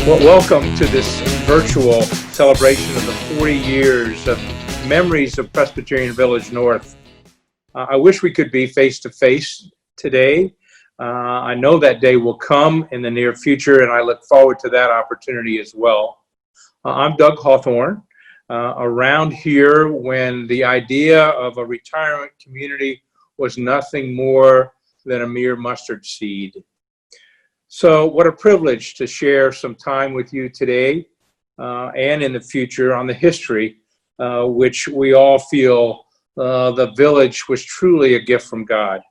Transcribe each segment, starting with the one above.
Well, welcome to this virtual celebration of the 40 years of memories of Presbyterian Village North. I wish we could be face-to-face today. I know that day will come in the near future, and I look forward to that opportunity as well. I'm Doug Hawthorne. Around here, when the idea of a retirement community was nothing more than a mere mustard seed. So what a privilege to share some time with you today and in the future on the history, which we all feel the village was truly a gift from God.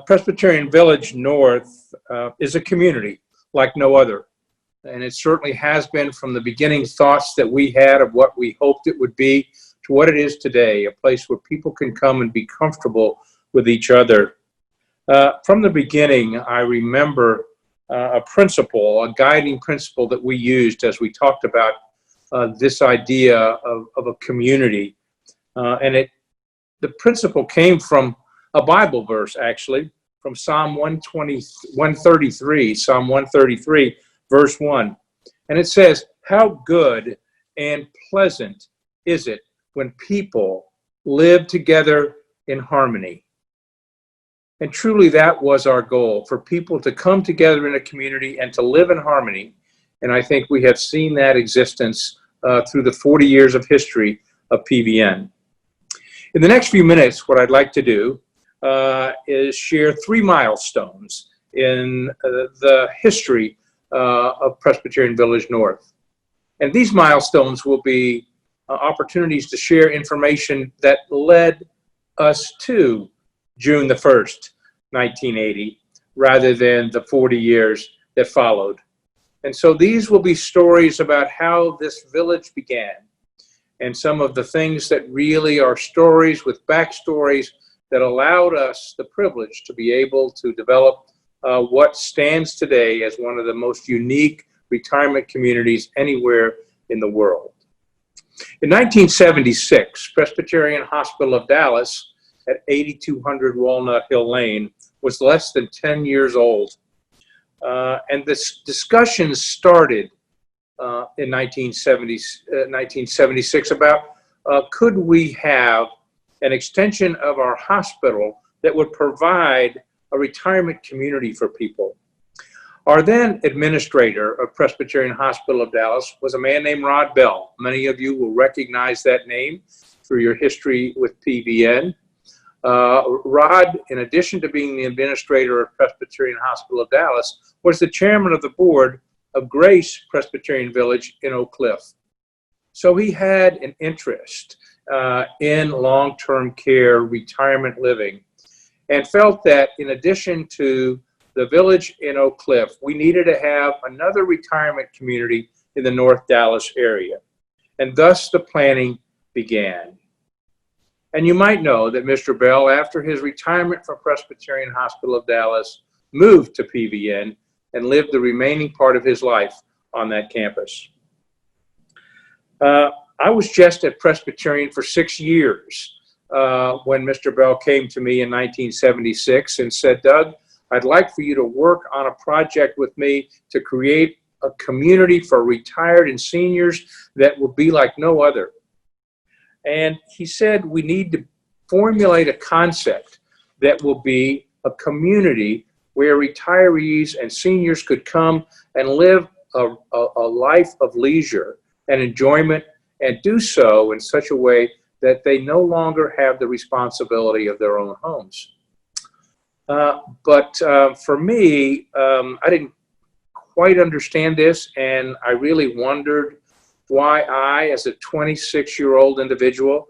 Presbyterian Village North is a community like no other. And it certainly has been from the beginning thoughts that we had of what we hoped it would be to what it is today, a place where people can come and be comfortable with each other. From the beginning, I remember a principle, a guiding principle that we used as we talked about this idea of a community. The principle came from a Bible verse, actually, from Psalm 133, Psalm 133, verse 1. And it says, "How good and pleasant is it when people live together in harmony." And truly that was our goal, for people to come together in a community and to live in harmony. And I think we have seen that existence through the 40 years of history of PVN. In the next few minutes, what I'd like to do is share 3 milestones in the history of Presbyterian Village North. And these milestones will be opportunities to share information that led us to June the 1st, 1980, rather than the 40 years that followed. And so these will be stories about how this village began and some of the things that really are stories with backstories that allowed us the privilege to be able to develop what stands today as one of the most unique retirement communities anywhere in the world. In 1976, Presbyterian Hospital of Dallas at 8200 Walnut Hill Lane was less than 10 years old. And this discussion started in 1976 about could we have an extension of our hospital that would provide a retirement community for people. Our then administrator of Presbyterian Hospital of Dallas was a man named Rod Bell. Many of you will recognize that name through your history with PVN. Rod, in addition to being the administrator of Presbyterian Hospital of Dallas, was the chairman of the board of Grace Presbyterian Village in Oak Cliff. So he had an interest in long-term care, retirement living, and felt that in addition to the village in Oak Cliff, we needed to have another retirement community in the North Dallas area. And thus the planning began. And you might know that Mr. Bell, after his retirement from Presbyterian Hospital of Dallas, moved to PVN and lived the remaining part of his life on that campus. I was just at Presbyterian for 6 years when Mr. Bell came to me in 1976 and said, "Doug, I'd like for you to work on a project with me to create a community for retired and seniors that will be like no other." And he said, we need to formulate a concept that will be a community where retirees and seniors could come and live a life of leisure and enjoyment, and do so in such a way that they no longer have the responsibility of their own homes. But for me, I didn't quite understand this, and I really wondered why I, as a 26-year-old individual,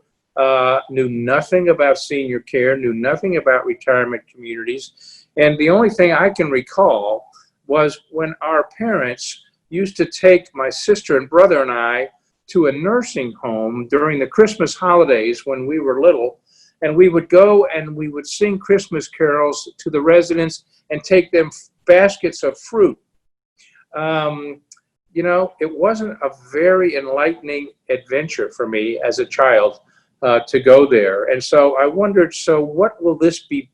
knew nothing about senior care, knew nothing about retirement communities. And the only thing I can recall was when our parents used to take my sister and brother and I to a nursing home during the Christmas holidays when we were little, and we would go and we would sing Christmas carols to the residents and take them baskets of fruit. You know, it wasn't a very enlightening adventure for me as a child to go there. And so I wondered, so what will this be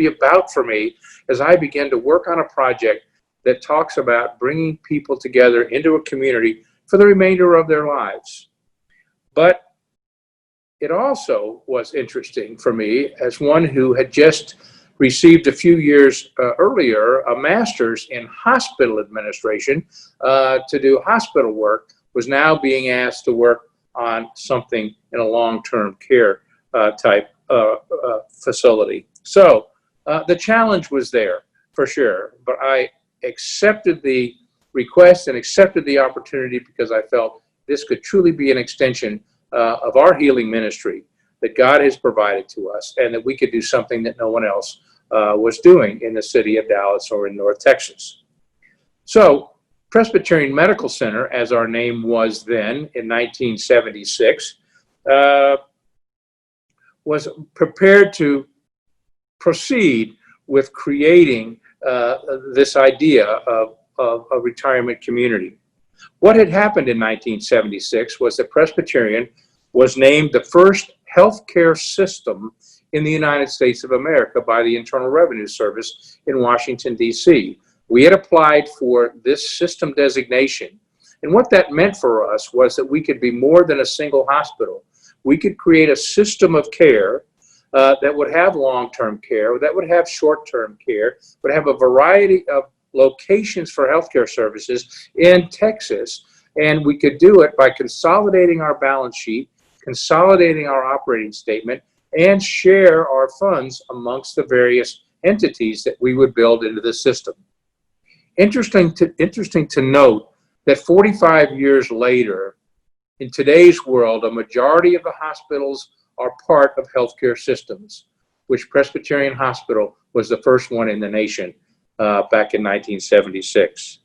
about for me as I began to work on a project that talks about bringing people together into a community for the remainder of their lives. But it also was interesting for me, as one who had just received a few years earlier a master's in hospital administration to do hospital work, was now being asked to work on something in a long-term care type facility. So the challenge was there for sure, but I accepted the request and accepted the opportunity because I felt this could truly be an extension of our healing ministry that God has provided to us, and that we could do something that no one else was doing in the city of Dallas or in North Texas. So Presbyterian Medical Center, as our name was then in 1976, was prepared to proceed with creating this idea of a retirement community. What had happened in 1976 was that Presbyterian was named the first healthcare system in the United States of America by the Internal Revenue Service in Washington, D.C. We had applied for this system designation, and what that meant for us was that we could be more than a single hospital. We could create a system of care that would have long-term care, that would have short-term care, would have a variety of locations for healthcare services in Texas, and we could do it by consolidating our balance sheet, consolidating our operating statement, and share our funds amongst the various entities that we would build into the system. Interesting to note that 45 years later, in today's world, a majority of the hospitals are part of healthcare systems, which Presbyterian Hospital was the first one in the nation back in 1976.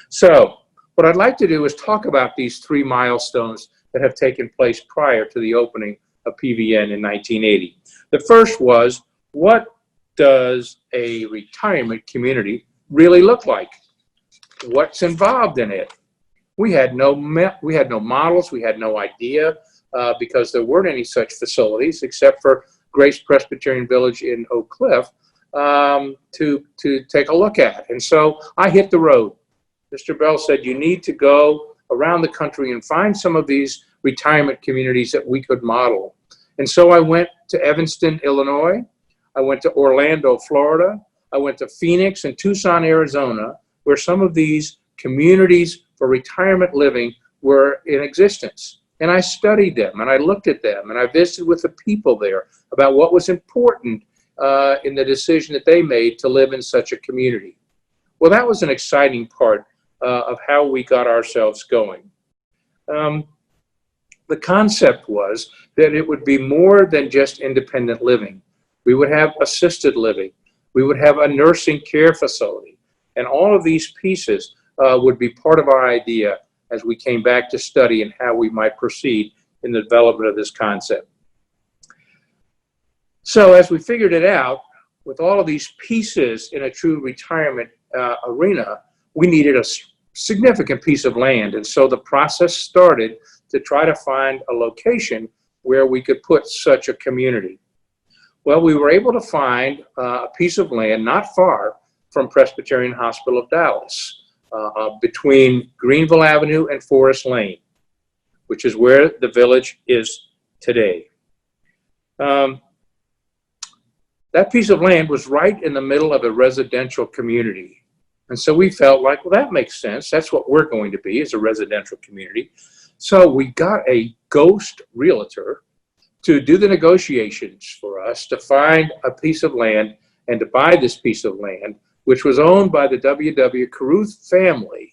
So what I'd like to do is talk about these three milestones that have taken place prior to the opening of PVN in 1980. The first was, what does a retirement community really look like? What's involved in it? We had no models, we had no idea, because there weren't any such facilities except for Grace Presbyterian Village in Oak Cliff to take a look at. And so I hit the road. Mr. Bell said, you need to go around the country and find some of these retirement communities that we could model. And so I went to Evanston, Illinois. I went to Orlando, Florida. I went to Phoenix and Tucson, Arizona, where some of these communities for retirement living were in existence. And I studied them, and I looked at them, and I visited with the people there about what was important in the decision that they made to live in such a community. Well, that was an exciting part of how we got ourselves going. The concept was that it would be more than just independent living. We would have assisted living. We would have a nursing care facility. And all of these pieces would be part of our idea as we came back to study and how we might proceed in the development of this concept. So as we figured it out, with all of these pieces in a true retirement arena, we needed a significant piece of land. And so the process started to try to find a location where we could put such a community. Well, we were able to find a piece of land not far from Presbyterian Hospital of Dallas, between Greenville Avenue and Forest Lane, which is where the village is today. That piece of land was right in the middle of a residential community. And so we felt like, well, that makes sense. That's what we're going to be, is a residential community. So we got a ghost realtor to do the negotiations for us to find a piece of land and to buy this piece of land, which was owned by the W.W. Caruth family.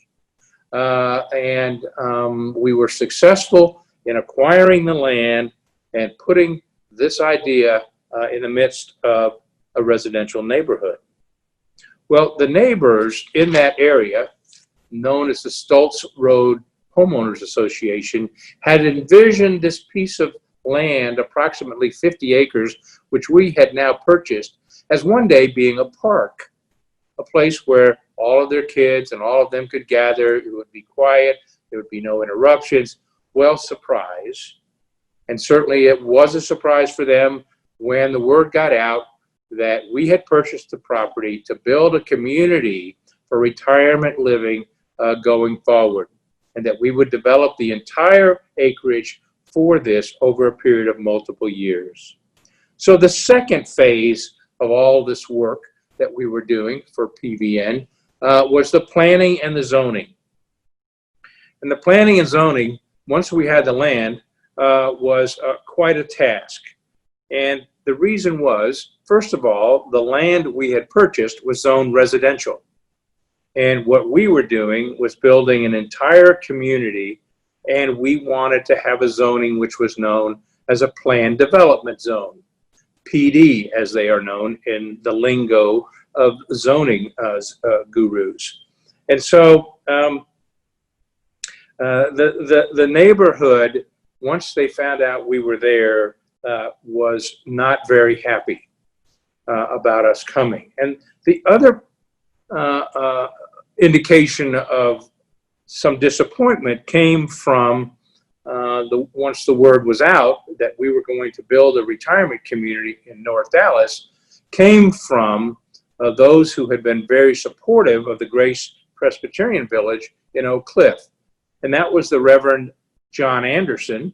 We were successful in acquiring the land and putting this idea in the midst of a residential neighborhood. Well, the neighbors in that area, known as the Stoltz Road Homeowners Association, had envisioned this piece of land, approximately 50 acres, which we had now purchased, as one day being a park, a place where all of their kids and all of them could gather. It would be quiet. There would be no interruptions. Well, surprise. And certainly it was a surprise for them when the word got out that we had purchased the property to build a community for retirement living going forward, and that we would develop the entire acreage for this over a period of multiple years. So the second phase of all this work that we were doing for PVN was the planning and the zoning. And the planning and zoning, once we had the land, was quite a task. And the reason was, first of all, the land we had purchased was zoned residential. And what we were doing was building an entire community, and we wanted to have a zoning which was known as a planned development zone, PD, as they are known in the lingo of zoning gurus. And so the neighborhood, once they found out we were there, was not very happy about us coming. And the other indication of some disappointment came from once the word was out that we were going to build a retirement community in North Dallas, came from those who had been very supportive of the Grace Presbyterian Village in Oak Cliff. And that was the Reverend John Anderson,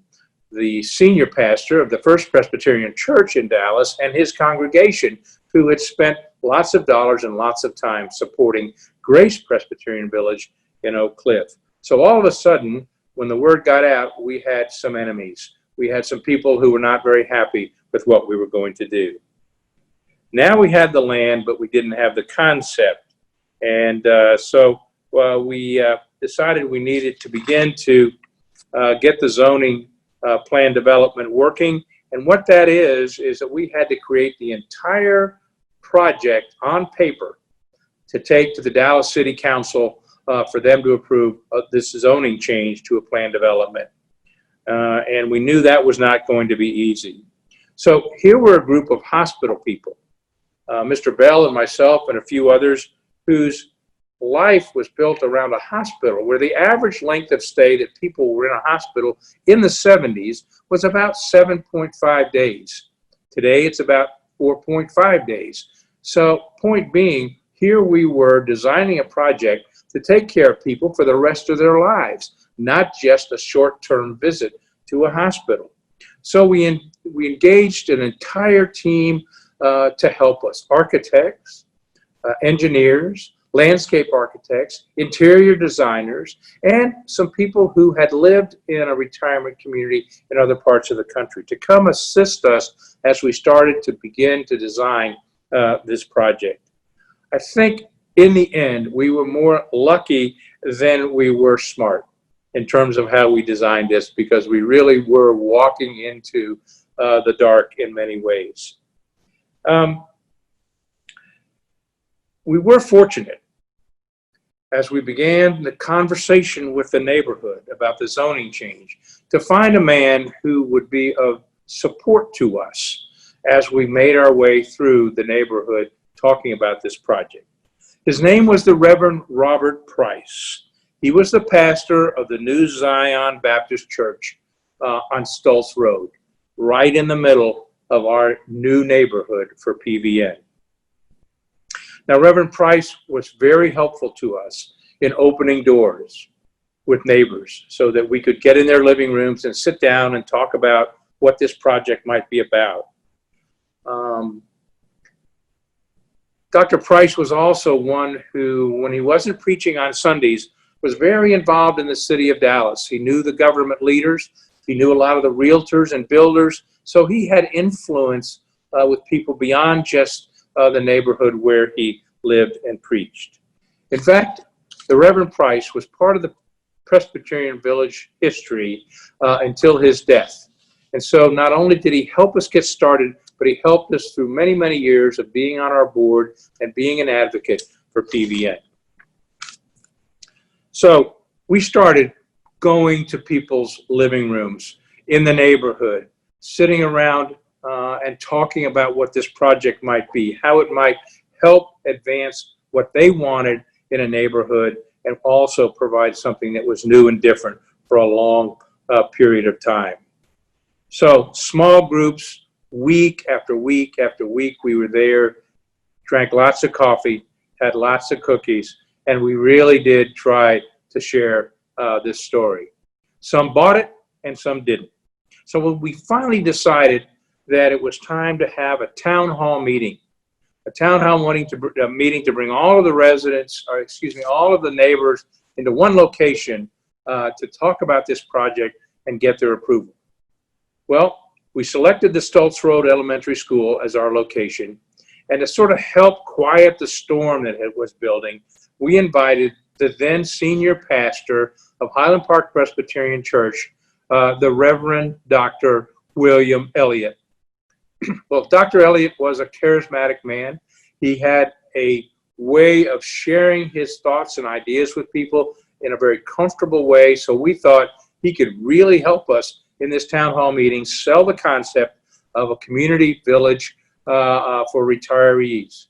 the senior pastor of the First Presbyterian Church in Dallas, and his congregation, who had spent lots of dollars and lots of time supporting Grace Presbyterian Village in Oak Cliff. So all of a sudden, when the word got out, we had some enemies. We had some people who were not very happy with what we were going to do. Now we had the land, but we didn't have the concept. And so we decided we needed to begin to get the zoning plan development working. And what that is that we had to create the entire project on paper to take to the Dallas City Council for them to approve this zoning change to a plan development. And we knew that was not going to be easy. So here were a group of hospital people, Mr. Bell and myself and a few others, whose life was built around a hospital where the average length of stay that people were in a hospital in the 70s was about 7.5 days. Today it's about 4.5 days. So point being, here we were designing a project to take care of people for the rest of their lives, not just a short-term visit to a hospital. So we engaged an entire team to help us, architects, engineers, landscape architects, interior designers, and some people who had lived in a retirement community in other parts of the country to come assist us as we started to begin to design this project. I think in the end, we were more lucky than we were smart in terms of how we designed this, because we really were walking into the dark in many ways. We were fortunate as we began the conversation with the neighborhood about the zoning change to find a man who would be of support to us as we made our way through the neighborhood talking about this project. His name was the Reverend Robert Price. He was the pastor of the New Zion Baptist Church on Stultz Road, right in the middle of our new neighborhood for PVN. Now, Reverend Price was very helpful to us in opening doors with neighbors so that we could get in their living rooms and sit down and talk about what this project might be about. Dr. Price was also one who, when he wasn't preaching on Sundays, was very involved in the city of Dallas. He knew the government leaders. He knew a lot of the realtors and builders. So he had influence with people beyond just the neighborhood where he lived and preached. In fact, the Reverend Price was part of the Presbyterian Village history until his death. And so not only did he help us get started, but he helped us through many, many years of being on our board and being an advocate for PVN. So we started going to people's living rooms in the neighborhood, sitting around and talking about what this project might be, how it might help advance what they wanted in a neighborhood and also provide something that was new and different for a long period of time. So small groups, week after week after week, we were there, drank lots of coffee, had lots of cookies, and we really did try to share this story. Some bought it and some didn't. So when we finally decided that it was time to have a town hall meeting, meeting to bring all of the residents, or excuse me, all of the neighbors into one location to talk about this project and get their approval. Well, we selected the Stoltz Road Elementary School as our location, and to sort of help quiet the storm that it was building, we invited the then senior pastor of Highland Park Presbyterian Church, the Reverend Dr. William Elliott. Well, Dr. Elliott was a charismatic man. He had a way of sharing his thoughts and ideas with people in a very comfortable way, so we thought he could really help us in this town hall meeting sell the concept of a community village for retirees.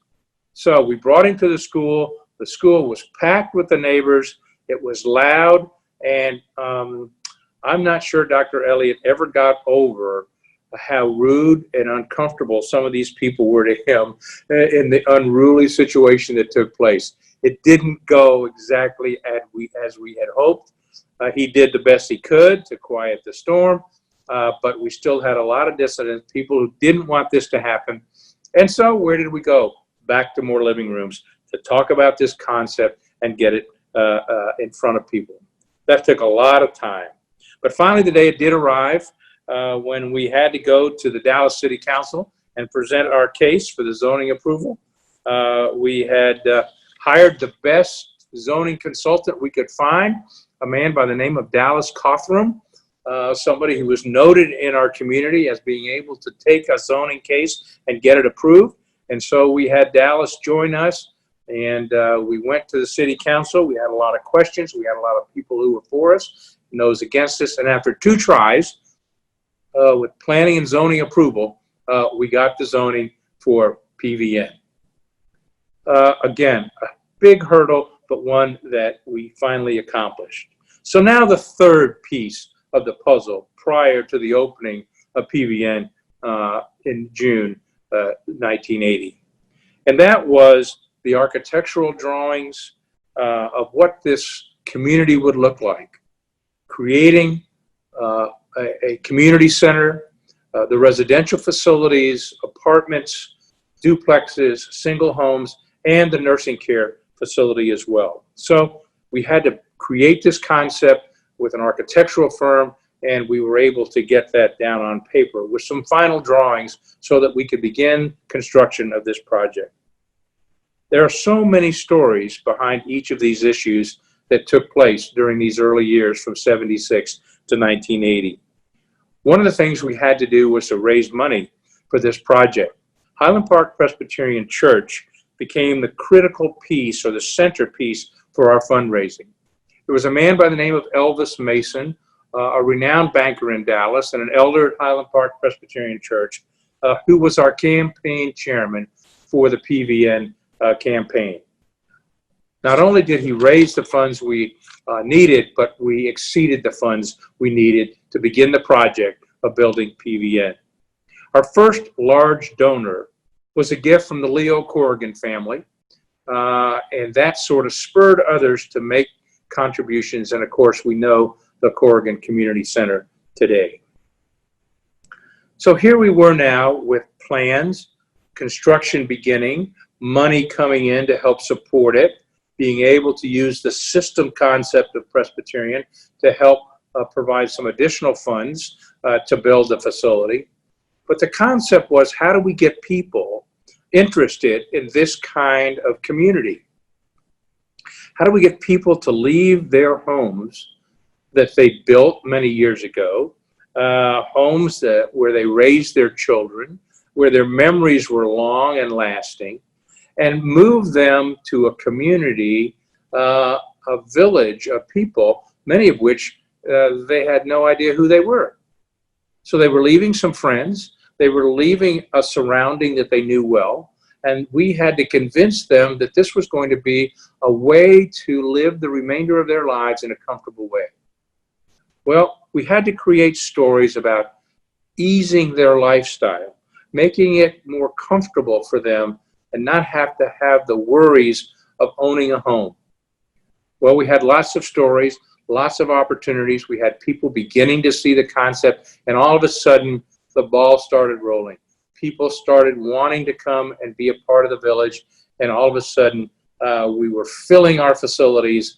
So we brought him to the school. The school was packed with the neighbors. It was loud, and I'm not sure Dr. Elliott ever got over how rude and uncomfortable some of these people were to him in the unruly situation that took place. It didn't go exactly as we had hoped. He did the best he could to quiet the storm, but we still had a lot of dissidents, people who didn't want this to happen. And so where did we go? Back to more living rooms to talk about this concept and get it in front of people. That took a lot of time. But finally, the day it did arrive, when we had to go to the Dallas City Council and present our case for the zoning approval. We had hired the best zoning consultant we could find, a man by the name of Dallas Cothram, somebody who was noted in our community as being able to take a zoning case and get it approved. And so we had Dallas join us, and we went to the city council. We had a lot of questions. We had a lot of people who were for us and those against us. And after 2 tries with planning and zoning approval, we got the zoning for PVN. Again, a big hurdle, but one that we finally accomplished. So now the third piece of the puzzle prior to the opening of PVN in June 1980. And that was the architectural drawings of what this community would look like. Creating a community center, the residential facilities, apartments, duplexes, single homes, and the nursing care facility as well. So we had to create this concept with an architectural firm, and we were able to get that down on paper with some final drawings so that we could begin construction of this project. There are so many stories behind each of these issues that took place during these early years from 76 to 1980. One of the things we had to do was to raise money for this project. Highland Park Presbyterian Church became the critical piece or the centerpiece for our fundraising. There was a man by the name of Elvis Mason, a renowned banker in Dallas and an elder at Highland Park Presbyterian Church, who was our campaign chairman for the PVN campaign. Not only did he raise the funds we needed, but we exceeded the funds we needed to begin the project of building PVN. Our first large donor was a gift from the Leo Corrigan family, and that sort of spurred others to make contributions, and of course we know the Corrigan Community Center today. So here we were now with plans, construction beginning, money coming in to help support it, being able to use the system concept of Presbyterian to help provide some additional funds to build the facility. But the concept was, how do we get people interested in this kind of community? How do we get people to leave their homes that they built many years ago, homes where they raised their children, where their memories were long and lasting, and move them to a community, a village of people, many of which they had no idea who they were. So they were leaving some friends, they were leaving a surrounding that they knew well, and we had to convince them that this was going to be a way to live the remainder of their lives in a comfortable way. Well, we had to create stories about easing their lifestyle, making it more comfortable for them and not have to have the worries of owning a home. Well, we had lots of stories, lots of opportunities. We had people beginning to see the concept, and all of a sudden, the ball started rolling. People started wanting to come and be a part of the village, and all of a sudden, we were filling our facilities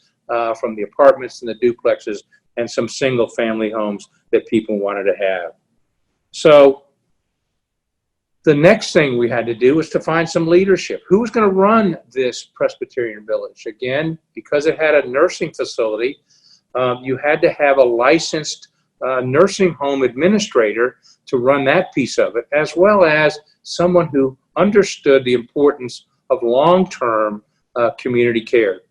from the apartments and the duplexes and some single-family homes that people wanted to have. So the next thing we had to do was to find some leadership. Who was going to run this Presbyterian village? Again, because it had a nursing facility, you had to have a licensed nursing home administrator to run that piece of it, as well as someone who understood the importance of long-term community care.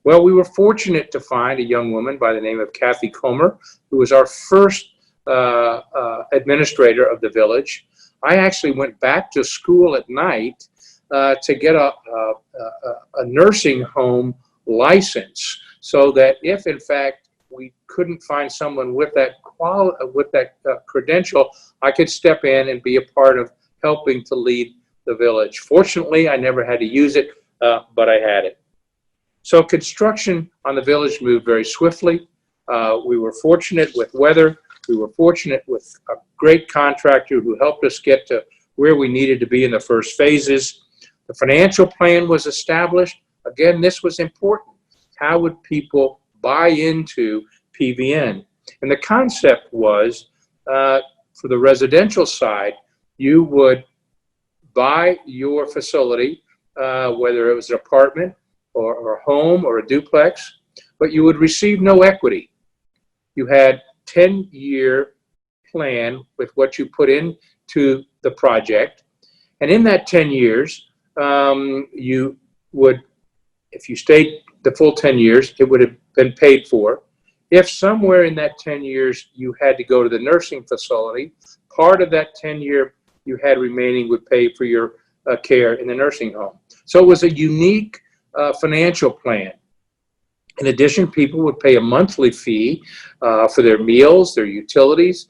Well, we were fortunate to find a young woman by the name of Kathy Comer, who was our first administrator of the village. I actually went back to school at night to get a nursing home license, so that if in fact we couldn't find someone with that credential, I could step in and be a part of helping to lead the village. Fortunately, I never had to use it, but I had it. So construction on the village moved very swiftly. We were fortunate with weather. We were fortunate with a great contractor who helped us get to where we needed to be in the first phases. The financial plan was established. Again, this was important. How would people buy into PVN? And the concept was, for the residential side, you would buy your facility, whether it was an apartment or a home or a duplex, but you would receive no equity. You had 10-year plan with what you put into the project. And in that 10 years, you would, if you stayed the full 10 years, it would have been paid for. If somewhere in that 10 years you had to go to the nursing facility, part of that 10-year you had remaining would pay for your care in the nursing home. So it was a unique financial plan. In addition, people would pay a monthly fee for their meals, their utilities,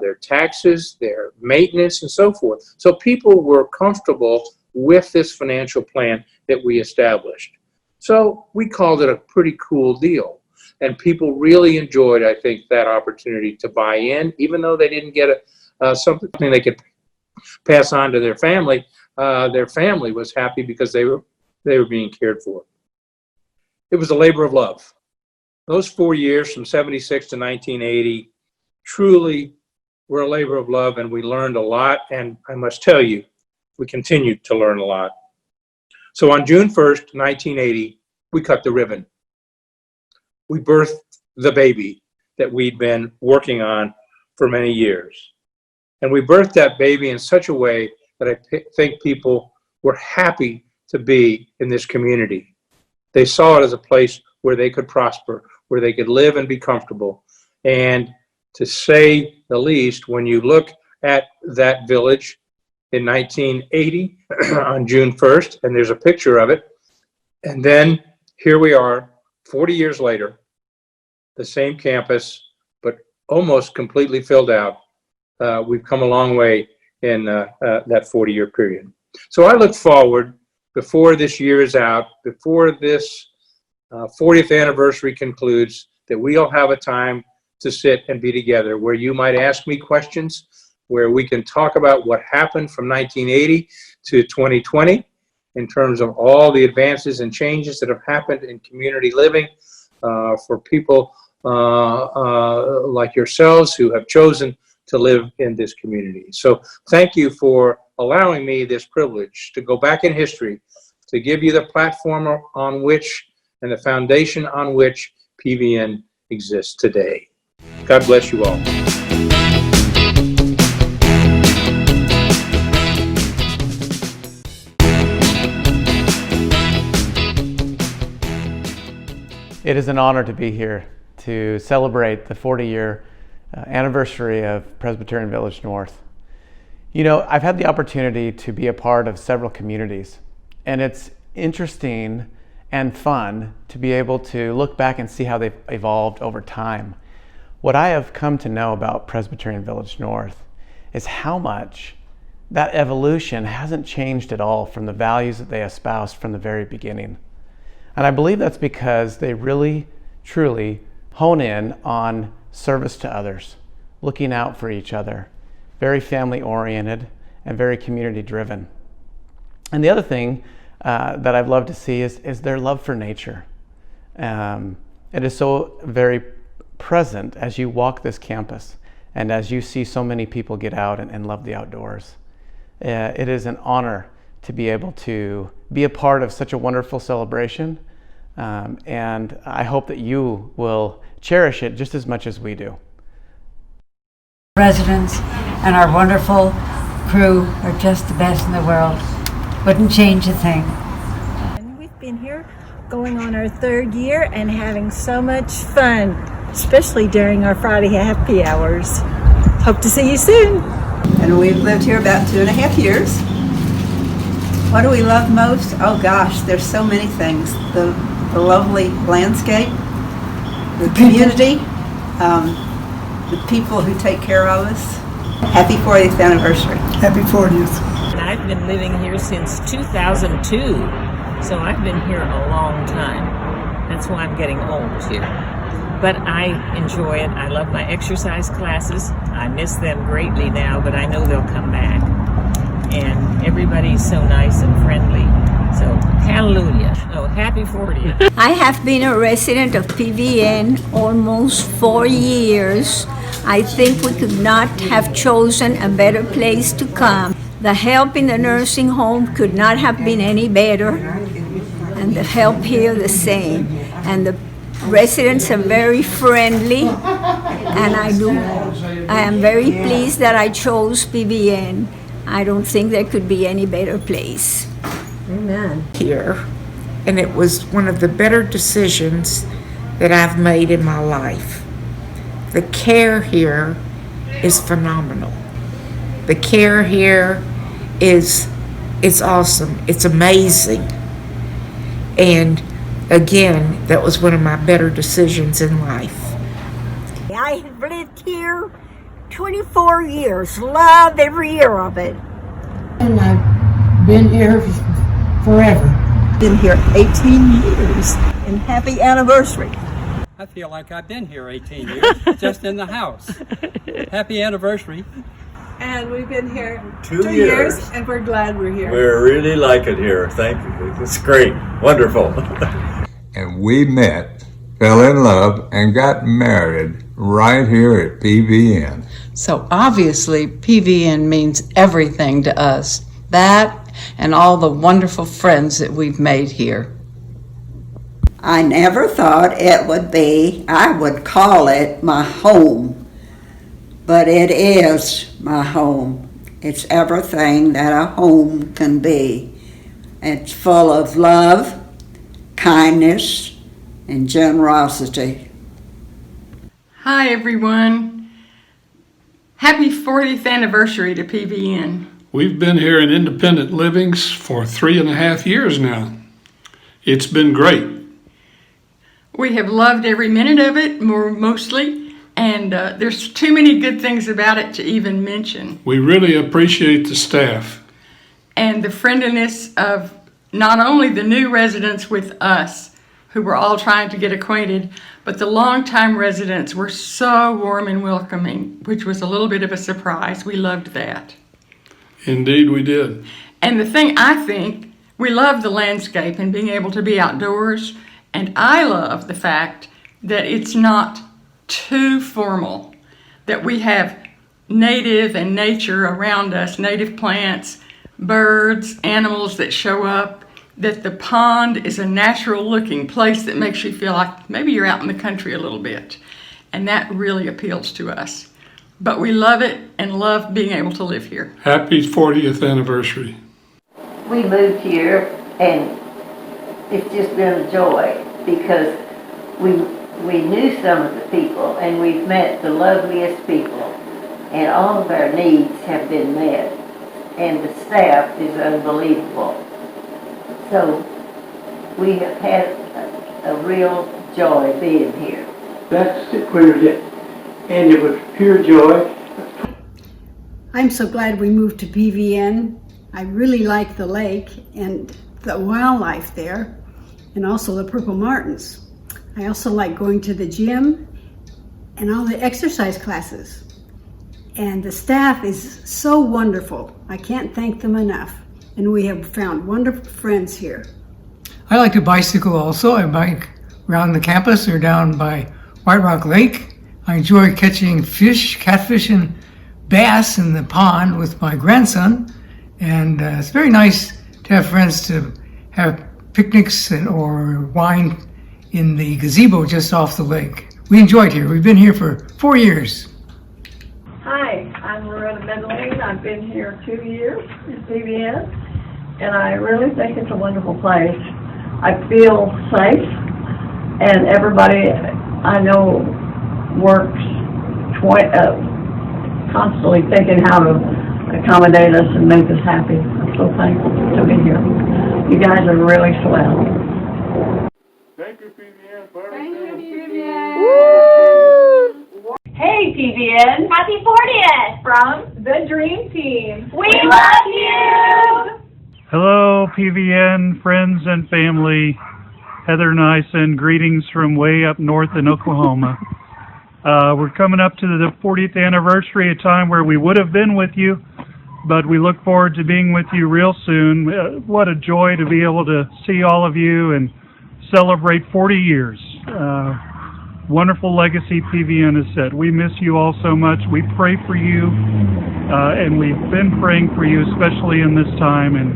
their taxes, their maintenance, and so forth. So people were comfortable with this financial plan that we established. So we called it a pretty cool deal. And people really enjoyed, I think, that opportunity to buy in, even though they didn't get something they could pass on to their family. Their family was happy because they were being cared for. It was a labor of love. Those 4 years from 76 to 1980 truly were a labor of love, and we learned a lot. And I must tell you, we continued to learn a lot. So on June 1st, 1980, we cut the ribbon. We birthed the baby that we'd been working on for many years. And we birthed that baby in such a way that I think people were happy to be in this community. They saw it as a place where they could prosper, where they could live and be comfortable. And to say the least, when you look at that village in 1980 on June 1st, and there's a picture of it, and then here we are 40 years later, the same campus, but almost completely filled out. We've come a long way in that 40-year period. So I look forward, before this year is out, before this 40th anniversary concludes, that we'll have a time to sit and be together where you might ask me questions, where we can talk about what happened from 1980 to 2020 in terms of all the advances and changes that have happened in community living for people like yourselves who have chosen to live in this community. So thank you for allowing me this privilege to go back in history, to give you the platform on which and the foundation on which PVN exists today. God bless you all. It is an honor to be here to celebrate the 40-year anniversary of Presbyterian Village North. You know, I've had the opportunity to be a part of several communities, and it's interesting and fun to be able to look back and see how they've evolved over time. What I have come to know about Presbyterian Village North is how much that evolution hasn't changed at all from the values that they espoused from the very beginning. And I believe that's because they really, truly hone in on service to others, looking out for each other, very family-oriented and very community-driven. And the other thing that I've loved to see is their love for nature. It is so very present as you walk this campus and as you see so many people get out and love the outdoors. It is an honor to be able to be a part of such a wonderful celebration, and I hope that you will cherish it just as much as we do. Residents and our wonderful crew are just the best in the world. Wouldn't change a thing. And we've been here going on our 3rd year and having so much fun, especially during our Friday happy hours. Hope to see you soon. And we've lived here about 2.5 years. What do we love most? Oh gosh, there's so many things. The lovely landscape, the community, the people who take care of us. Happy 40th anniversary. Happy 40th. I've been living here since 2002, so I've been here a long time. That's why I'm getting old here. But I enjoy it. I love my exercise classes. I miss them greatly now, but I know they'll come back. And everybody's so nice and friendly. So, hallelujah. Oh, happy 40th. I have been a resident of PVN almost 4 years. I think we could not have chosen a better place to come. The help in the nursing home could not have been any better, and the help here the same. And the residents are very friendly, and I am very pleased that I chose PVN. I don't think there could be any better place. Amen. Here, and it was one of the better decisions that I've made in my life. The care here is phenomenal. The care here it's awesome. It's amazing. And again, that was one of my better decisions in life. I have lived here 24 years, loved every year of it. And I've been here forever. Been here 18 years, and happy anniversary. I feel like I've been here 18 years, just in the house. Happy anniversary. And we've been here 2 years, and we're glad we're here. We really like it here. Thank you. It's great. Wonderful. And we met, fell in love, and got married right here at PVN. So obviously PVN means everything to us. That and all the wonderful friends that we've made here. I never thought it would be, I would call it my home. But it is my home. It's everything that a home can be. It's full of love, kindness, and generosity. Hi everyone. Happy 40th anniversary to PVN. We've been here in independent livings for 3.5 years now. It's been great. We have loved every minute of it, mostly. And there's too many good things about it to even mention. We really appreciate the staff. And the friendliness of not only the new residents with us, who were all trying to get acquainted, but the longtime residents were so warm and welcoming, which was a little bit of a surprise. We loved that. Indeed we did. And the thing I think, we love the landscape and being able to be outdoors. And I love the fact that it's not too formal, that we have native and nature around us, native plants, birds, animals that show up, that the pond is a natural looking place that makes you feel like maybe you're out in the country a little bit. And that really appeals to us. But we love it and love being able to live here. Happy 40th anniversary. We moved here and it's just been a joy because we knew some of the people and we've met the loveliest people and all of our needs have been met and the staff is unbelievable. So we have had a real joy being here. That's it, and it was pure joy. I'm so glad we moved to PVN. I really like the lake and the wildlife there. and also the Purple Martins. I also like going to the gym and all the exercise classes. And the staff is so wonderful. I can't thank them enough. And we have found wonderful friends here. I like to bicycle also. I bike around the campus or down by White Rock Lake. I enjoy catching fish, catfish, and bass in the pond with my grandson. And it's very nice to have friends to have picnics or wine in the gazebo just off the lake. We enjoy it here. We've been here for 4 years. Hi, I'm Loretta Medellin. I've been here 2 years at PVN, and I really think it's a wonderful place. I feel safe, and everybody I know works constantly thinking how to accommodate us and make us happy. I'm so thankful to be here. You guys are really swell. Thank you, PVN. Thank you, PVN. Hey PVN! Happy 40th! From the Dream Team. We love you! Hello PVN friends and family. Heather and I send greetings from way up north in Oklahoma. We're coming up to the 40th anniversary, a time where we would have been with you, but we look forward to being with you real soon. What a joy to be able to see all of you and celebrate 40 years. Wonderful legacy PVN has set. We miss you all so much. We pray for you, and we've been praying for you, especially in this time, and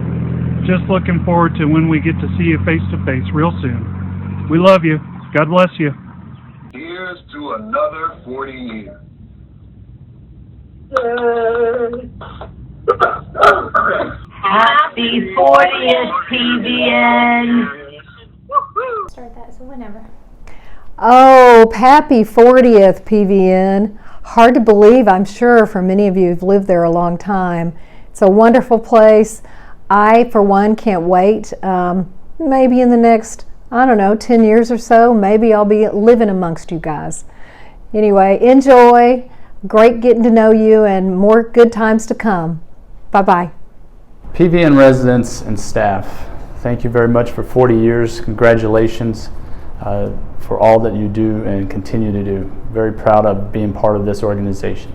just looking forward to when we get to see you face to face real soon. We love you. God bless you. Here's to another 40 years. Happy 40th PVN! Start that, so whenever. Oh, happy 40th PVN. Hard to believe, I'm sure, for many of you who've lived there a long time. It's a wonderful place. I, for one, can't wait. Maybe in the next, 10 years or so, maybe I'll be living amongst you guys. Anyway, enjoy. Great getting to know you, and more good times to come. Bye-bye. PVN residents and staff, thank you very much for 40 years. Congratulations for all that you do and continue to do. Very proud of being part of this organization.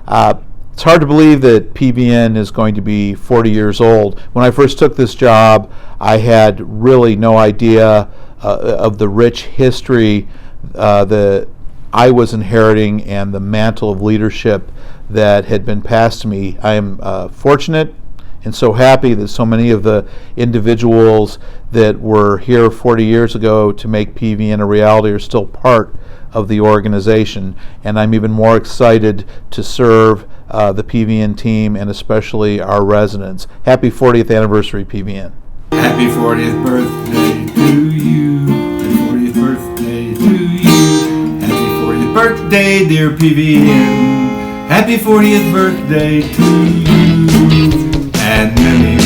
It's hard to believe that PVN is going to be 40 years old. When I first took this job, I had really no idea of the rich history that I was inheriting and the mantle of leadership that had been passed to me. I am fortunate and so happy that so many of the individuals that were here 40 years ago to make PVN a reality are still part of the organization, and I'm even more excited to serve the PVN team and especially our residents. Happy 40th anniversary, PVN. Happy 40th birthday to you. Happy 40th birthday to you. Happy 40th birthday, dear PVN. Happy 40th birthday to you. And many